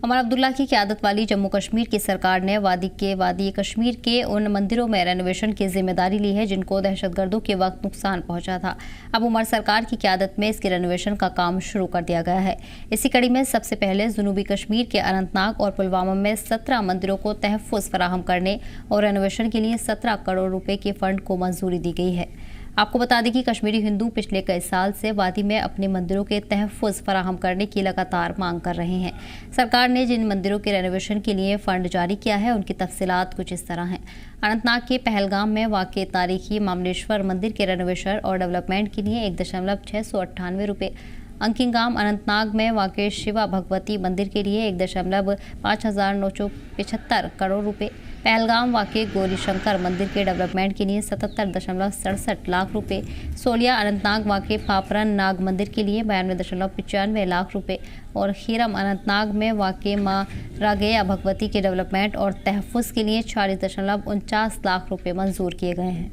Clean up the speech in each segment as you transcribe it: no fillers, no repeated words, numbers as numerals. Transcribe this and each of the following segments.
उमर अब्दुल्ला की क़यादत वाली जम्मू कश्मीर की सरकार ने वादी कश्मीर के उन मंदिरों में रेनोवेशन की जिम्मेदारी ली है जिनको दहशतगर्दों के वक्त नुकसान पहुंचा था। अब उमर सरकार की क़यादत में इसके रेनोवेशन का काम शुरू कर दिया गया है। इसी कड़ी में सबसे पहले जनूबी कश्मीर के अनंतनाग और पुलवामा में 17 मंदिरों को तहफ़्फ़ुज़ फराहम करने और रेनोवेशन के लिए 17 करोड़ रुपए के फंड को मंजूरी दी गई है। आपको बता दें कि कश्मीरी हिंदू पिछले कई साल से वादी में अपने मंदिरों के तहफ़्फ़ुज़ फराहम करने की लगातार मांग कर रहे हैं। सरकार ने जिन मंदिरों के रेनोवेशन के लिए फंड जारी किया है उनकी तफसीलात कुछ इस तरह हैं। अनंतनाग के पहलगाम में वाक़ तारीखी मामलेश्वर मंदिर के रेनोवेशन और डेवलपमेंट के लिए 1,698 रुपये, अंकिंगाम अनंतनाग में वाक़ शिवा भगवती मंदिर के लिए 1,5975 करोड़ रुपए, पहलगाम वाक़ गौरी शंकर मंदिर के डेवलपमेंट के लिए 77.67 लाख रुपए, सोलिया अनंतनाग वाक़ फाफरन नाग मंदिर के लिए 92.95 लाख रुपए और खीरम अनंतनाग में वाक़ माँ रागेया भगवती के डेवलपमेंट और तहफ़्फ़ुज़ के लिए 40.49 लाख रुपए मंजूर किए गए हैं।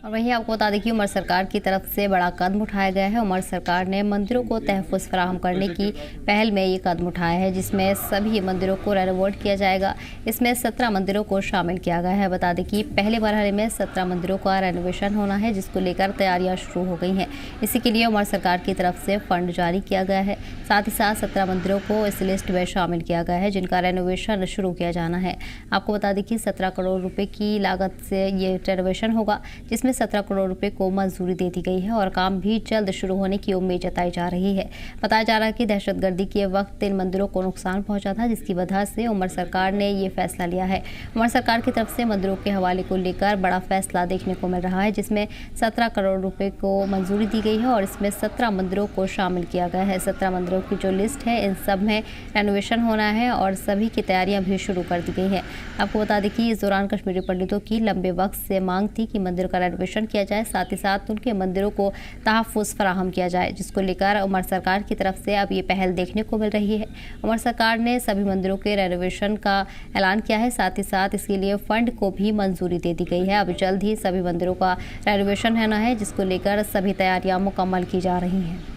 और वहीं आपको बता दें कि उमर सरकार की तरफ से बड़ा कदम उठाया गया है। उमर सरकार ने मंदिरों को तहफ़्फ़ुज़ फराहम करने की पहल में ये कदम उठाया है जिसमें सभी मंदिरों को रेनोवेट किया जाएगा। इसमें 17 मंदिरों को शामिल किया गया है। बता दें कि पहले मरहले में 17 मंदिरों का रेनोवेशन होना है जिसको लेकर तैयारियां शुरू हो गई हैं। इसी के लिए उमर सरकार की तरफ से फंड जारी किया गया है। साथ ही साथ 17 मंदिरों को इस लिस्ट में शामिल किया गया है जिनका रेनोवेशन शुरू किया जाना है। आपको बता दें कि 17 करोड़ रुपये की लागत से ये रेनोवेशन होगा जिसमें 17 करोड़ रुपए को मंजूरी दे दी गई है और काम भी जल्द शुरू होने की उम्मीद जताई जा रही है। बताया जा रहा है कि दहशतगर्दी के वक्त इन मंदिरों को नुकसान पहुंचा था जिसकी वजह से उमर सरकार ने ये फैसला लिया है। उमर सरकार की तरफ से मंदिरों के हवाले को लेकर बड़ा फैसला देखने को मिल रहा है जिसमें 17 करोड़ रुपए को मंजूरी दी गई है और इसमें 17 मंदिरों को शामिल किया गया है। 17 मंदिरों की जो लिस्ट है इन सब में रेनोवेशन होना है और सभी की तैयारियां भी शुरू कर दी गई हैं। आपको बता दें कि इस दौरान कश्मीरी पंडितों की लंबे वक्त से मांग थी कि मंदिर का रेनोवेशन किया जाए, साथ ही साथ उनके मंदिरों को तहफ़्फ़ुज़ फराहम किया जाए जिसको लेकर उमर सरकार की तरफ से अब ये पहल देखने को मिल रही है। उमर सरकार ने सभी मंदिरों के रेनोवेशन का ऐलान किया है, साथ ही साथ इसके लिए फंड को भी मंजूरी दे दी गई है। अब जल्द ही सभी मंदिरों का रेनोवेशन होना है जिसको लेकर सभी तैयारियां मुकम्मल की जा रही हैं।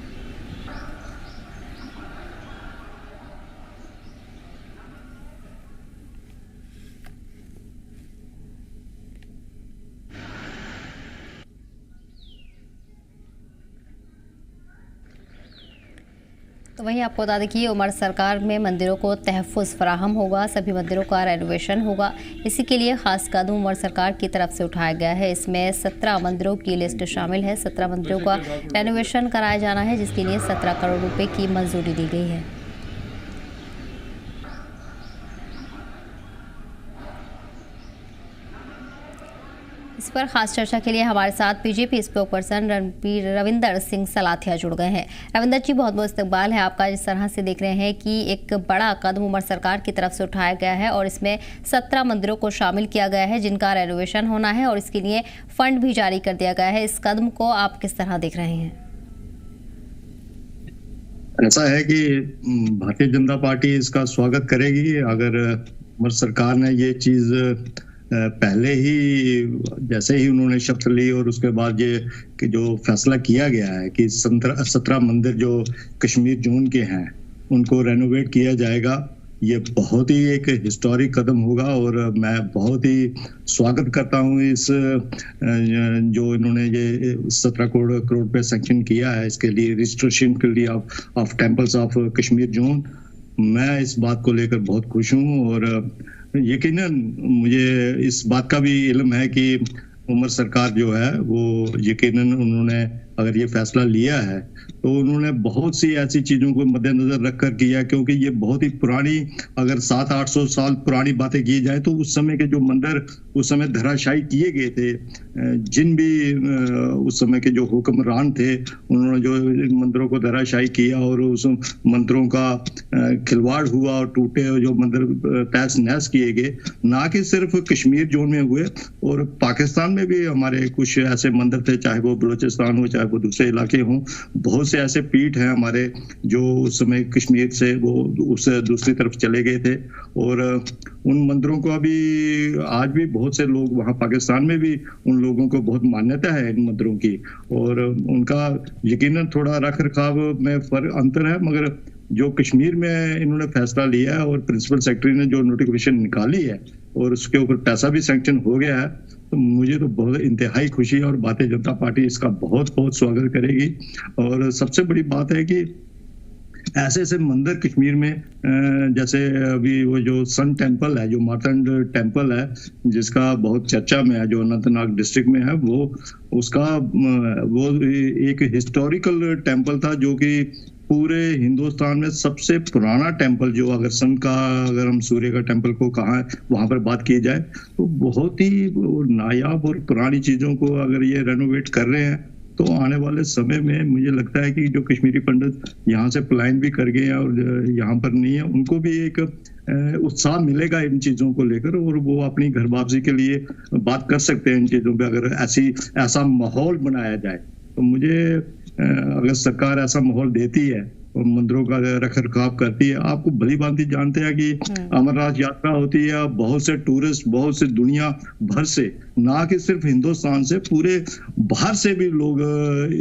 तो वहीं आपको बता दें कि उमर सरकार में मंदिरों को तहफ़्फ़ुज़ फराहम होगा, सभी मंदिरों का रेनोवेशन होगा। इसी के लिए ख़ास कदम उमर सरकार की तरफ से उठाया गया है। इसमें 17 मंदिरों की लिस्ट शामिल है। 17 मंदिरों का रेनोवेशन कराया जाना है जिसके लिए 17 करोड़ रुपए की मंजूरी दी गई है। इस पर खास चर्चा के लिए हमारे साथ बीजेपी स्पोकपर्सन रविंदर सिंह सलाथिया जुड़ गए हैं। रविंदर जी, बहुत बहुत इस्तकबाल है आपका। जिस तरह से देख रहे हैं कि एक बड़ा कदम उमर सरकार की तरफ से उठाया गया है और इसमें 17 मंदिरों को शामिल किया गया है जिनका रेनोवेशन होना है और इसके लिए फंड भी जारी कर दिया गया है। इस कदम को आप किस तरह देख रहे हैं? ऐसा है कि भारतीय जनता पार्टी इसका स्वागत करेगी। अगर उमर सरकार ने ये चीज पहले ही जैसे ही उन्होंने शपथ ली और उसके बाद ये कि जो फैसला किया गया है कि 17 मंदिर जो कश्मीर जोन के हैं उनको रेनोवेट किया जाएगा, ये बहुत ही एक हिस्टोरिक कदम होगा और मैं बहुत ही स्वागत करता हूँ इस जो इन्होंने ये 17 करोड़ रुपए सैंक्शन किया है इसके लिए, रजिस्ट्रेशन के लिए of temples of Kashmir zone. मैं इस बात को लेकर बहुत खुश हूँ और यकीनन मुझे इस बात का भी इल्म है कि उमर सरकार जो है वो यकीनन उन्होंने अगर ये फैसला लिया है तो उन्होंने बहुत सी ऐसी चीजों को मद्देनजर रखकर किया, क्योंकि ये बहुत ही पुरानी, अगर 700-800 साल पुरानी बातें की जाए तो उस समय के जो मंदिर उस समय धराशायी किए गए थे, जिन भी उस समय के जो हुक्मरान थे उन्होंने जो मंदिरों को धराशायी किया और उस मंदिरों का खिलवाड़ हुआ और टूटे जो मंदिर तहस नहस किए गए, ना कि सिर्फ कश्मीर जोन में हुए और पाकिस्तान में भी हमारे कुछ ऐसे मंदिर थे, चाहे वो बलूचिस्तान हो चाहे वो दूसरे इलाके हों। बहुत से ऐसे पीठ हैं हमारे जो उस समय कश्मीर से वो उस दूसरी तरफ चले गए थे और उन मंदिरों को अभी आज भी बहुत से लोग वहाँ पाकिस्तान में भी उन लोगों को बहुत मान्यता है इन मंदिरों की और उनका यकीनन थोड़ा रख रखाव में अंतर है, मगर जो कश्मीर में इन्होंने फैसला लिया है और प्रिंसिपल सेक्रेटरी ने जो नोटिफिकेशन निकाली है और उसके ऊपर पैसा भी सैंक्शन हो गया है, तो मुझे तो बहुत इंतहाई खुशी है और भारतीय जनता पार्टी इसका बहुत बहुत स्वागत करेगी। और सबसे बड़ी बात है कि ऐसे ऐसे मंदिर कश्मीर में, जैसे अभी वो जो सन टेम्पल है, जो मार्तंड टेम्पल है जिसका बहुत चर्चा में है, जो अनंतनाग डिस्ट्रिक्ट में है, वो एक हिस्टोरिकल टेम्पल था जो कि पूरे हिंदुस्तान में सबसे पुराना टेम्पल, जो अगर सन का, अगर हम सूर्य का टेम्पल को कहाँ वहां पर बात की जाए तो बहुत ही नायाब और पुरानी चीजों को अगर ये रेनोवेट कर रहे हैं तो आने वाले समय में मुझे लगता है कि जो कश्मीरी पंडित यहाँ से पलायन भी कर गए हैं और यहाँ पर नहीं है, उनको भी एक उत्साह मिलेगा इन चीजों को लेकर और वो अपनी घर वापसी के लिए बात कर सकते हैं इन चीजों पे, अगर ऐसा माहौल बनाया जाए। तो मुझे अगर सरकार ऐसा माहौल देती है और मंदिरों का रख रखाव करती है, आपको भली भांति जानते हैं कि अमरनाथ यात्रा होती है, बहुत से टूरिस्ट, बहुत से दुनिया भर से, ना कि सिर्फ हिंदुस्तान से, पूरे बाहर से भी लोग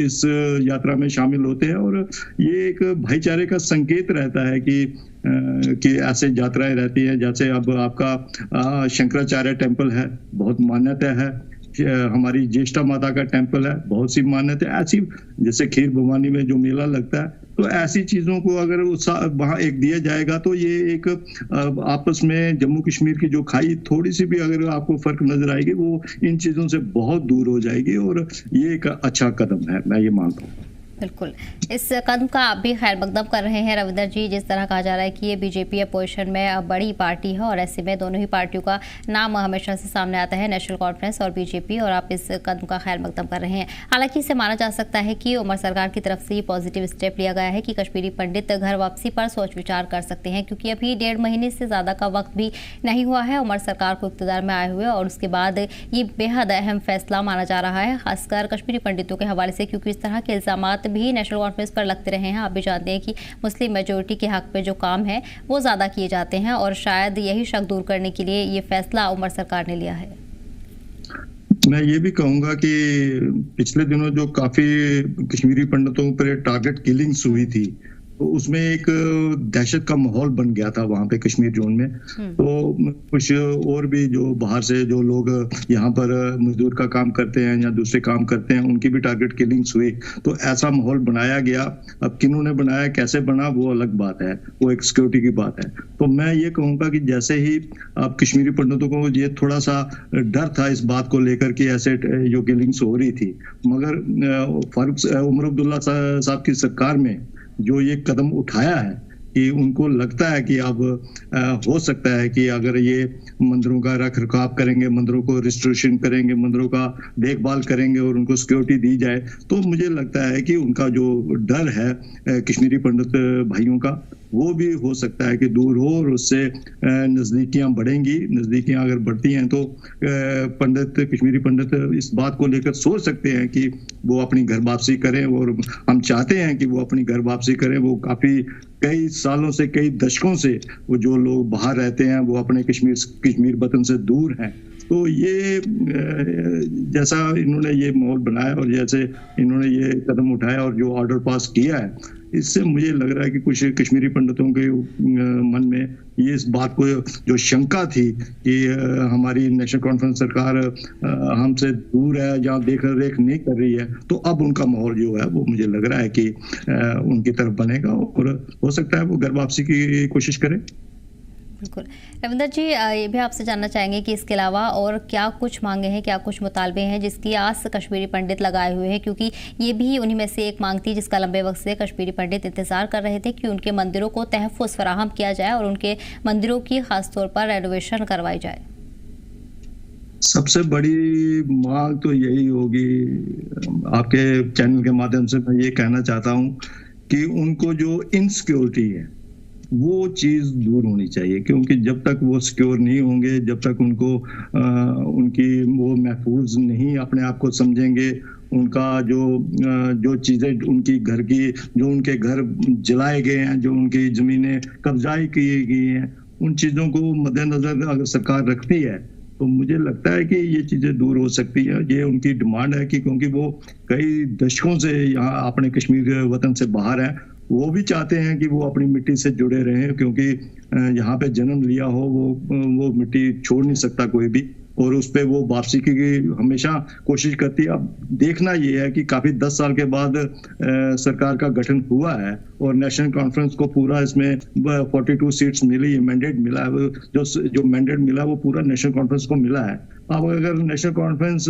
इस यात्रा में शामिल होते हैं और ये एक भाईचारे का संकेत रहता है कि ऐसे यात्राएं रहती है। जैसे अब आपका शंकराचार्य टेम्पल है, बहुत मान्यता है, हमारी ज्येष्ठा माता का टेम्पल है, बहुत सी मान्यता ऐसी, जैसे खीर भवानी में जो मेला लगता है, तो ऐसी चीजों को अगर वहां एक दिया जाएगा तो ये एक आपस में जम्मू कश्मीर की जो खाई थोड़ी सी भी अगर आपको फर्क नजर आएगी वो इन चीजों से बहुत दूर हो जाएगी और ये एक अच्छा कदम है, मैं ये मानता हूँ। बिल्कुल, इस कदम का आप भी खैर मकदम कर रहे हैं रविंदर जी। जिस तरह कहा जा रहा है कि ये बीजेपी अपोजिशन में बड़ी पार्टी है और ऐसे में दोनों ही पार्टियों का नाम हमेशा से सामने आता है, नेशनल कॉन्फ्रेंस और बीजेपी, और आप इस कदम का खैर मकदम कर रहे हैं। हालांकि इसे माना जा सकता है कि उमर सरकार की तरफ से ये पॉजिटिव स्टेप लिया गया है कि कश्मीरी पंडित घर वापसी पर सोच विचार कर सकते हैं, क्योंकि अभी 1.5 महीने से ज़्यादा का वक्त भी नहीं हुआ है उमर सरकार को इक़्तिदार में आए हुए, और उसके बाद ये बेहद अहम फैसला माना जा रहा है, खासकर कश्मीरी पंडितों के हवाले से, क्योंकि इस तरह के इल्ज़ामात भी नेशनल कॉन्फ्रेंस पर लगते रहे हैं। आप भी जानते हैं कि मुस्लिम मेजोरिटी के हक पे जो काम है वो ज़्यादा किए जाते हैं, और शायद यही शक दूर करने के लिए ये फैसला उमर सरकार ने लिया है। मैं ये भी कहूंगा कि पिछले दिनों जो काफी कश्मीरी पंडितों पर टारगेट किलिंग्स हुई थी, तो उसमें एक दहशत का माहौल बन गया था वहां पे कश्मीर जोन में। तो कुछ और भी जो बाहर से जो लोग यहाँ पर मजदूर का काम करते हैं या दूसरे काम करते हैं, उनकी भी टारगेट किलिंग्स हुई, तो ऐसा माहौल बनाया गया। अब किन्होंने बनाया, कैसे बना, वो अलग बात है, वो एक सिक्योरिटी की बात है। तो मैं ये कहूंगा कि जैसे ही अब कश्मीरी पंडितों को ये थोड़ा सा डर था इस बात को लेकर कि ऐसे जो किलिंग्स हो रही थी, मगर फारूक उमर अब्दुल्ला साहब की सरकार में जो ये कदम उठाया है कि उनको लगता है कि अब हो सकता है कि अगर ये मंदिरों का रख रखाव करेंगे, मंदिरों को रिस्टोरेशन करेंगे, मंदिरों का देखभाल करेंगे और उनको सिक्योरिटी दी जाए, तो मुझे लगता है कि उनका जो डर है कश्मीरी पंडित भाइयों का, वो भी हो सकता है कि दूर हो और उससे नजदीकियां बढ़ेंगी। नजदीकियां अगर बढ़ती हैं तो कश्मीरी पंडित इस बात को लेकर सोच सकते हैं कि वो अपनी घर वापसी करें, और हम चाहते हैं कि वो अपनी घर वापसी करें। वो कई सालों से, कई दशकों से वो जो लोग बाहर रहते हैं वो अपने कश्मीर वतन से दूर हैं। तो ये जैसा इन्होंने ये माहौल बनाया और जैसे इन्होंने ये कदम उठाया और जो ऑर्डर पास किया है, इससे मुझे लग रहा है कि कुछ कश्मीरी पंडितों के मन में ये इस बात को जो शंका थी कि हमारी नेशनल कॉन्फ्रेंस सरकार हमसे दूर है, जहाँ देख रेख नहीं कर रही है, तो अब उनका माहौल जो है वो मुझे लग रहा है कि उनकी तरफ बनेगा और हो सकता है वो घर वापसी की कोशिश करें। बिल्कुल। रविंदर जी, ये भी आपसे जानना चाहेंगे कि इसके अलावा और क्या कुछ मांगे हैं, क्या कुछ मुतालबे हैं जिसकी आस कश्मीरी पंडित लगाए हुए हैं, क्योंकि ये भी उन्हीं में से एक मांग थी जिसका लंबे वक्त से कश्मीरी पंडित इंतजार कर रहे थे कि उनके मंदिरों को तहफ़्फ़ुज़ फराहम किया जाए और उनके मंदिरों की खासतौर पर रेनोवेशन करवाई जाए। सबसे बड़ी मांग तो यही होगी, आपके चैनल के माध्यम से मैं ये कहना चाहता हूँ कि उनको जो इनसिक्योरिटी है वो चीज दूर होनी चाहिए, क्योंकि जब तक वो सिक्योर नहीं होंगे, जब तक उनको उनकी वो महफूज नहीं अपने आप को समझेंगे, उनका जो चीजें उनकी घर की, जो उनके घर जलाए गए हैं, जो उनकी जमीनें कब्जाई की गई हैं, उन चीजों को मद्देनजर अगर सरकार रखती है तो मुझे लगता है कि ये चीजें दूर हो सकती है। ये उनकी डिमांड है कि क्योंकि वो कई दशकों से यहाँ अपने कश्मीर वतन से बाहर हैं, वो भी चाहते हैं कि वो अपनी मिट्टी से जुड़े रहें, क्योंकि यहाँ पे जन्म लिया हो वो मिट्टी छोड़ नहीं सकता कोई भी, और उस पे वो वापसी की हमेशा कोशिश करती है। अब देखना ये है कि काफी 10 साल के बाद सरकार का गठन हुआ है और नेशनल कॉन्फ्रेंस को पूरा इसमें 42 सीट्स मिली, मैंडेट मिला है, जो मैंडेट मिला वो पूरा नेशनल कॉन्फ्रेंस को मिला है। अब अगर नेशनल कॉन्फ्रेंस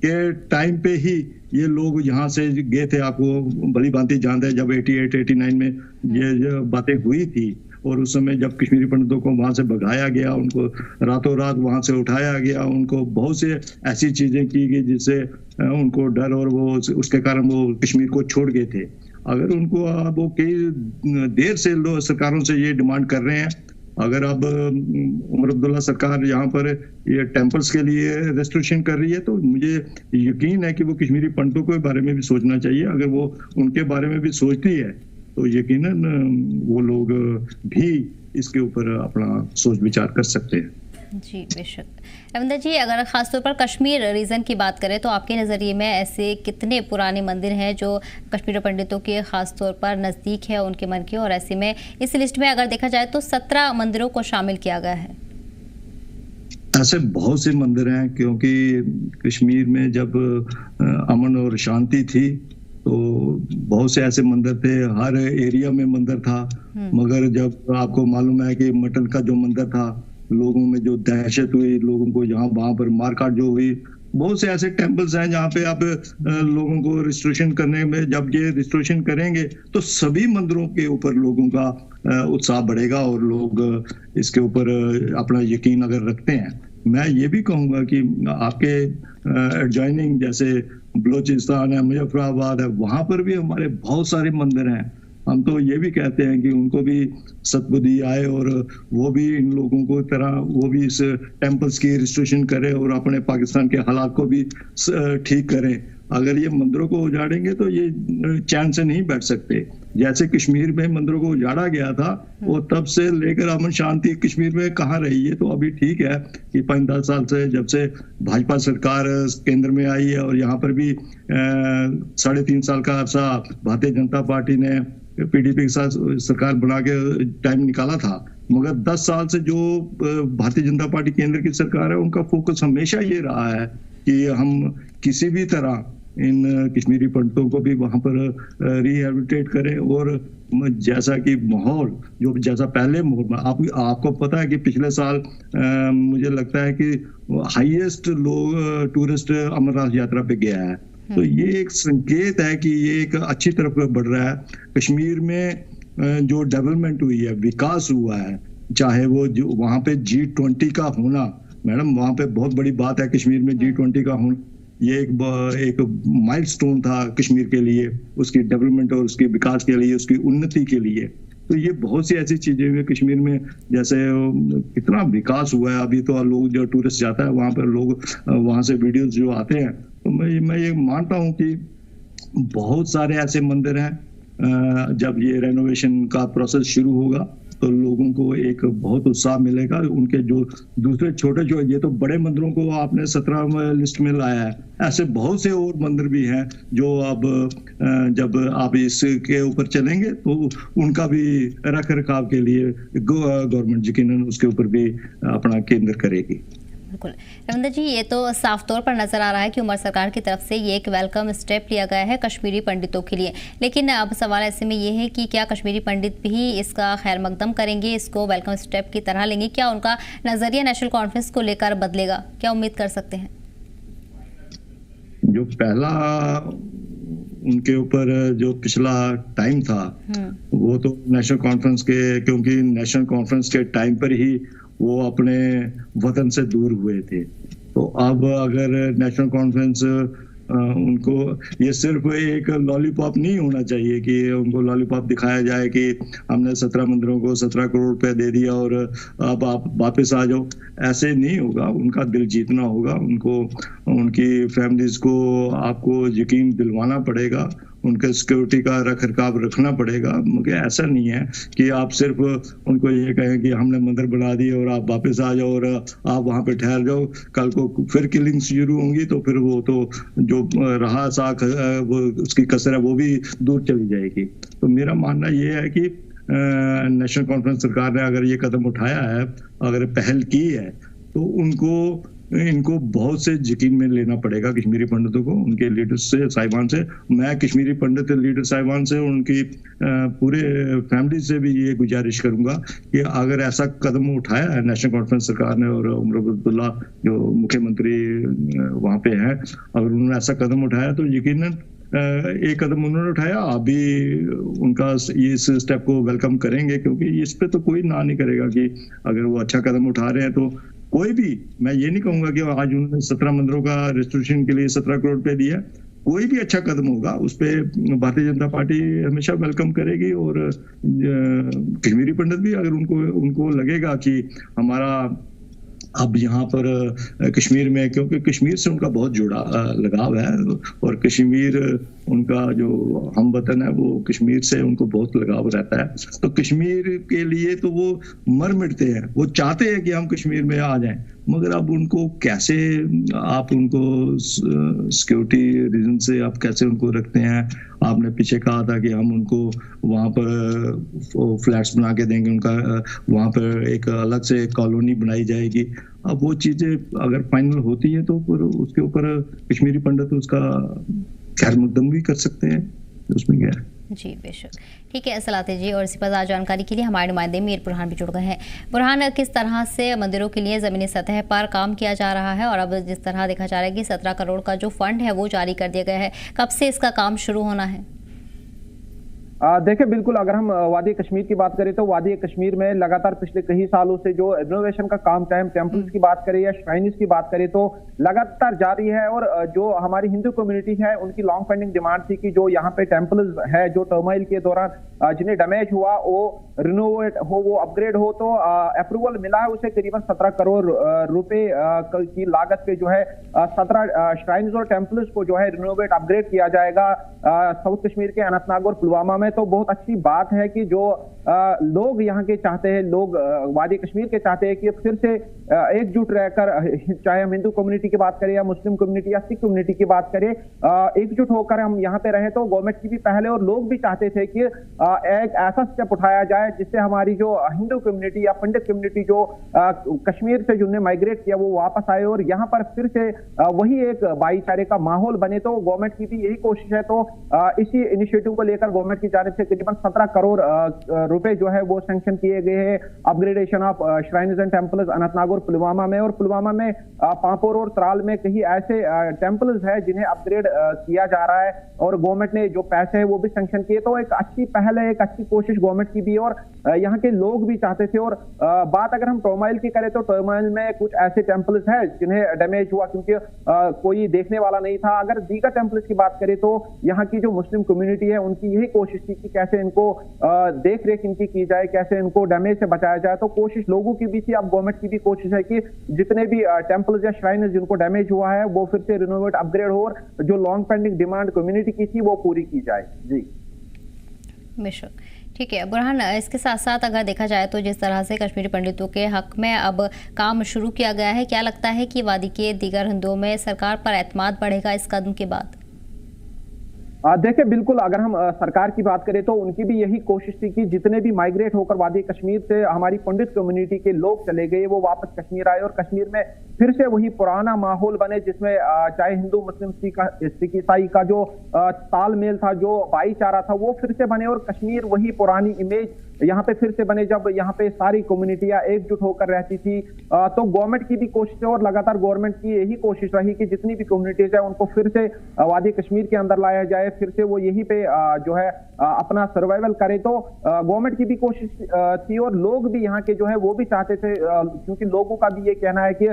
के टाइम पे ही ये लोग यहाँ से गए थे, आपको भली भांति जानते हैं, जब 88-89 में ये बातें हुई थी और उस समय जब कश्मीरी पंडितों को वहां से भगाया गया, उनको रातों रात वहां से उठाया गया, उनको बहुत से ऐसी चीजें की गई जिससे उनको डर और वो उसके कारण वो कश्मीर को छोड़ गए थे। अगर उनको अब वो कई देर से लोग सरकारों से ये डिमांड कर रहे हैं, अगर अब उमर अब्दुल्ला सरकार यहाँ पर ये टेम्पल्स के लिए रेस्ट्रिक्शन कर रही है तो मुझे यकीन है कि वो कश्मीरी पंडितों के बारे में भी सोचना चाहिए। अगर वो उनके बारे में भी सोचती है तो यकीनन वो लोग भी इसके ऊपर अपना सोच विचार कर सकते हैं। जी बेशक। रविंदर जी, अगर खासतौर पर कश्मीर रीजन की बात करें तो आपके नज़रिए में ऐसे कितने पुराने मंदिर हैं जो कश्मीरी पंडितों के खासतौर पर नज़दीक है उनके मन के, और ऐसे में इस लिस्ट में अगर देखा जाए तो 17 मंदिरों को शामिल किया गया है। ऐसे बहुत से मंदिर हैं, क्योंकि कश्मीर में जब अमन और शांति थी तो बहुत से ऐसे मंदिर थे, हर एरिया में मंदिर था। मगर जब आपको मालूम है कि मटन का जो मंदिर था, लोगों में जो दहशत हुई, लोगों को यहाँ वहां पर मारकाट जो हुई, बहुत से ऐसे टेम्पल्स हैं जहाँ पे आप लोगों को रिस्ट्रिक्शन करने में, जब ये रिस्ट्रिक्शन करेंगे तो सभी मंदिरों के ऊपर लोगों का उत्साह बढ़ेगा और लोग इसके ऊपर अपना यकीन अगर रखते हैं। मैं ये भी कहूंगा कि आपके एडजॉइनिंग जैसे बलोचिस्तान है, मुजफ्फराबाद है, वहां पर भी हमारे बहुत सारे मंदिर हैं। हम तो ये भी कहते हैं कि उनको भी सद्बुद्धि आए और वो भी इन लोगों को तरह वो भी इस टेम्पल्स की रिस्ट्रिक्शन करें और अपने पाकिस्तान के हालात को भी ठीक करें। अगर ये मंदिरों को उजाड़ेंगे तो ये चैन से नहीं बैठ सकते। जैसे कश्मीर में मंदिरों को उजाड़ा गया था वो तब से लेकर अमन शांति कश्मीर में कहाँ रही है। तो अभी ठीक है कि 5-10 साल से जब से भाजपा सरकार केंद्र में आई है और यहाँ पर भी 3.5 साल का अरसा भारतीय जनता पार्टी ने पीडीपी के साथ सरकार बना के टाइम निकाला था, मगर 10 साल से जो भारतीय जनता पार्टी केंद्र की सरकार है उनका फोकस हमेशा ये रहा है कि हम किसी भी तरह इन कश्मीरी पंडितों को भी वहां पर रिहेबिलिटेट करें। और जैसा कि माहौल जो जैसा पहले माहौल आपको पता है कि पिछले साल मुझे लगता है कि हाईएस्ट लोग टूरिस्ट अमरनाथ यात्रा पे गया है। तो ये एक संकेत है कि ये एक अच्छी तरफ बढ़ रहा है। कश्मीर में जो डेवलपमेंट हुई है, विकास हुआ है, चाहे वो जो वहां पे G20 का होना, मैडम वहां पे बहुत बड़ी बात है कश्मीर में G20 का होना, ये एक माइलस्टोन था कश्मीर के लिए, उसकी डेवलपमेंट और उसके विकास के लिए, उसकी उन्नति के लिए। तो ये बहुत सी ऐसी चीजें हुई कश्मीर में, जैसे कितना विकास हुआ है। अभी तो लोग जो टूरिस्ट जाता है वहां पर लोग वहां से वीडियोस जो आते हैं, तो मैं ये मानता हूँ कि बहुत सारे ऐसे मंदिर हैं जब ये रेनोवेशन का प्रोसेस शुरू होगा तो लोगों को एक बहुत उत्साह मिलेगा। उनके जो दूसरे छोटे जो ये तो बड़े मंदिरों को आपने 17 लिस्ट में लाया है, ऐसे बहुत से और मंदिर भी हैं जो अब जब आप इसके ऊपर चलेंगे तो उनका भी रख रखाव के लिए गवर्नमेंट यकीनन उसके ऊपर भी अपना केंद्र करेगी। बिल्कुल। रविंदर जी, ये तो साफ तौर पर नजर आ रहा है कि उमर सरकार की तरफ से ये एक वेलकम स्टेप लिया गया है कश्मीरी पंडितों के लिए, लेकिन अब सवाल ऐसे में ये है कि क्या कश्मीरी पंडित भी इसका खैर मकदम करेंगे, इसको वेलकम स्टेप की तरह लेंगे? क्या उनका नजरिया नेशनल कॉन्फ्रेंस को लेकर बदलेगा? क्या उम्मीद कर सकते हैं? जो पहला उनके ऊपर जो पिछला टाइम था वो तो नेशनल कॉन्फ्रेंस के, क्योंकि नेशनल कॉन्फ्रेंस के टाइम पर ही वो अपने वतन से दूर हुए थे। तो अब अगर नेशनल कॉन्फ्रेंस उनको, ये सिर्फ एक लॉलीपॉप नहीं होना चाहिए कि उनको लॉलीपॉप दिखाया जाए कि हमने 17 मंदिरों को 17 करोड़ रुपए दे दिया और अब आप वापस आ जाओ। ऐसे नहीं होगा, उनका दिल जीतना होगा, उनको उनकी फैमिलीज को आपको यकीन दिलवाना पड़ेगा, उनके सिक्योरिटी का रख रखाव रखना पड़ेगा। मगर ऐसा नहीं है कि आप सिर्फ उनको ये कहें कि हमने मंदिर बना दिए और आप वापस आ जाओ और आप वहां पे ठहर जाओ, कल को फिर किलिंग शुरू होंगी तो फिर वो तो जो रहा साख वो उसकी कसर है वो भी दूर चली जाएगी। तो मेरा मानना ये है कि नेशनल कॉन्फ्रेंस सरकार ने अगर ये कदम उठाया है, अगर पहल की है, तो इनको बहुत से यकीन में लेना पड़ेगा कश्मीरी पंडितों को, उनके लीडर्स से, साहिबान से। मैं कश्मीरी पंडित लीडर साहिबान से, उनकी पूरे फैमिली से भी ये गुजारिश करूंगा कि अगर ऐसा कदम उठाया है नेशनल कॉन्फ्रेंस सरकार ने और उमर अब्दुल्ला जो मुख्यमंत्री वहां पे हैं, अगर उन्होंने ऐसा कदम उठाया तो यकीनन एक कदम उन्होंने उठाया, आप भी उनका इस स्टेप को वेलकम करेंगे, क्योंकि इस पे तो कोई ना नहीं करेगा कि अगर वो अच्छा कदम उठा रहे हैं तो कोई भी, मैं ये नहीं कहूंगा कि आज उन्होंने 17 मंदिरों का रेस्टोरेशन के लिए 17 करोड़ रुपए दिया, कोई भी अच्छा कदम होगा उस पे भारतीय जनता पार्टी हमेशा वेलकम करेगी। और कश्मीरी पंडित भी अगर उनको लगेगा कि हमारा अब यहाँ पर कश्मीर में, क्योंकि कश्मीर से उनका बहुत जुड़ा लगाव है और कश्मीर उनका जो हम वतन है वो कश्मीर से उनको बहुत लगाव रहता है, तो कश्मीर के लिए तो वो मर मिटते हैं, वो चाहते हैं कि हम कश्मीर में आ जाएं। मगर अब उनको कैसे आप उनको सिक्योरिटी रीजन से आप कैसे उनको रखते हैं? आपने पीछे कहा था कि हम उनको वहां पर फ्लैट्स बना के देंगे, उनका वहां पर एक अलग से कॉलोनी बनाई जाएगी। अब वो चीजें अगर फाइनल होती है तो फिर उसके ऊपर कश्मीरी पंडित उसका खैर मुकदम भी कर सकते हैं, उसमें क्या है। जी बेशक, ठीक है सलाते जी। और इसी पर जानकारी के लिए हमारे नुमाइंदे मीर बुरहान भी जुड़ गए हैं। बुरहान, किस तरह से मंदिरों के लिए ज़मीनी सतह पर काम किया जा रहा है और अब जिस तरह देखा जा रहा है कि 17 करोड़ का जो फंड है वो जारी कर दिया गया है, कब से इसका काम शुरू होना है? देखिए, बिल्कुल अगर हम वादी कश्मीर की बात करें तो वादी कश्मीर में लगातार पिछले कई सालों से जो रिनोवेशन का काम, चाहे हम टेम्पल्स की बात करें या श्राइन्स की बात करें, तो लगातार जारी है। और जो हमारी हिंदू कम्युनिटी है उनकी लॉन्ग पेंडिंग डिमांड थी कि जो यहाँ पे टेम्पल्स है जो टर्माइल के दौरान जिन्हें डैमेज हुआ वो रिनोवेट हो, वो अपग्रेड हो, तो अप्रूवल मिला है उसे करीबन 17 करोड़ रुपए की लागत पे जो है 17 श्राइन्स और टेम्पल्स को जो है रिनोवेट अपग्रेड किया जाएगा साउथ कश्मीर के अनंतनाग और पुलवामा में। तो बहुत अच्छी बात है कि जो लोग यहाँ के चाहते हैं, लोग वादी कश्मीर के चाहते हैं कि फिर से एकजुट रहकर, चाहे हम हिंदू कम्युनिटी की बात करें या मुस्लिम कम्युनिटी या सिख कम्युनिटी की बात करें, एकजुट होकर हम यहाँ पे रहे। तो गवर्नमेंट की भी पहले और लोग भी चाहते थे कि एक ऐसा स्टेप उठाया जाए जिससे हमारी जो हिंदू कम्युनिटी या पंडित कम्युनिटी जो कश्मीर से जिन्होंने माइग्रेट किया वो वापस आए और यहाँ पर फिर से वही एक भाईचारे का माहौल बने। तो गवर्नमेंट की भी यही कोशिश है। तो इसी इनिशिएटिव को लेकर गवर्नमेंट की जानिब से करीबन 17 करोड़ रुपए जो है वो सैंक्शन किए गए हैं upgradation of shrines and temples Anantnag और पुलवामा में। और पुलवामा में पांपोर और त्राल में कई ऐसे टेम्पल्स है जिन्हें अपग्रेड किया जा रहा है और गवर्नमेंट ने जो पैसे है वो भी सैंक्शन किए। तो एक अच्छी पहल है, एक अच्छी कोशिश गवर्नमेंट की भी और यहाँ के लोग भी चाहते थे। और बात अगर हम टर्माइल की करें तो टर्माइल में कुछ ऐसे टेम्पल्स है जिन्हें डैमेज हुआ क्योंकि कोई देखने वाला नहीं था। अगर दीगर टेम्पल्स की बात करें तो यहाँ की जो मुस्लिम कम्युनिटी है उनकी यही कोशिश थी कि कैसे इनको देख रेख इनकी की जाए, कैसे इनको डैमेज से बचाया जाए। तो कोशिश लोगों की भी थी, अब गवर्नमेंट की भी कोशिश है कि जितने भी टेम्पल्स या श्राइन जिनको डैमेज हुआ है वो फिर से रिनोवेट अपग्रेड हो और जो लॉन्ग पेंडिंग डिमांड कम्युनिटी की थी वो पूरी की जाए। जी बेशक, ठीक है बुरहान, इसके साथ साथ अगर देखा जाए तो जिस तरह से कश्मीरी पंडितों के हक में अब काम शुरू किया गया है, क्या लगता है कि वादी के दीगर हिंदुओं में सरकार पर एतमाद बढ़ेगा इस कदम के बाद? देखिए बिल्कुल, अगर हम सरकार की बात करें तो उनकी भी यही कोशिश थी कि जितने भी माइग्रेट होकर वादी कश्मीर से हमारी पंडित कम्युनिटी के लोग चले गए वो वापस कश्मीर आए और कश्मीर में फिर से वही पुराना माहौल बने, जिसमें चाहे हिंदू मुस्लिम सिख ईसाई का जो तालमेल था, जो भाईचारा था, वो फिर से बने और कश्मीर वही पुरानी इमेज यहाँ पे फिर से बने, जब यहाँ पे सारी कम्युनिटियां एकजुट होकर रहती थी। तो गवर्नमेंट की भी कोशिश है और लगातार गवर्नमेंट की यही कोशिश रही कि जितनी भी कम्युनिटीज है उनको फिर से वादी कश्मीर के अंदर लाया जाए, फिर से वो यहीं पे जो है अपना सर्वाइवल करे। तो गवर्नमेंट की भी कोशिश थी और लोग भी यहाँ के जो है वो भी चाहते थे, क्योंकि लोगों का भी ये कहना है कि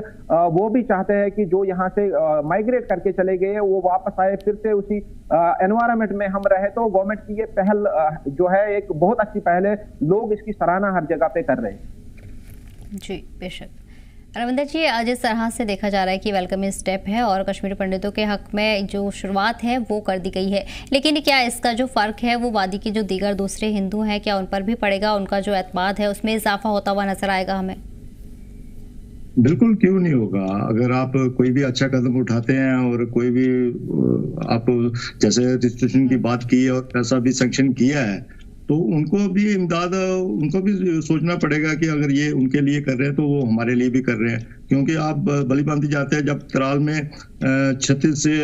वो भी चाहते हैं कि जो यहाँ से माइग्रेट करके चले गए वो वापस आए, फिर से उसी एनवायरनमेंट में हम रहे। तो गवर्नमेंट की ये पहल जो है एक बहुत अच्छी पहल है, लोग इसकी सराहना हर जगह पे कर रहे हैं। जी बेशक रविंदर जी, जिस तरह से देखा जा रहा है कि वेलकमिंग स्टेप है और कश्मीरी पंडितों के हक में जो शुरुआत है वो कर दी गई है, लेकिन क्या इसका जो फ़र्क है वो वादी के जो दीगर दूसरे हिंदू हैं क्या उन पर भी पड़ेगा? उनका जो एतमाद है उसमें इजाफा होता हुआ नजर आएगा हमें? बिल्कुल, क्यों नहीं होगा। अगर आप कोई भी अच्छा कदम उठाते हैं और कोई भी आप जैसे रजिस्ट्रेशन की बात की है और पैसा भी सैंक्शन किया है, तो उनको भी इमदाद, उनको भी सोचना पड़ेगा कि अगर ये उनके लिए कर रहे हैं तो वो हमारे लिए भी कर रहे हैं। क्योंकि आप भली भांति जाते हैं, जब तराल में 36 से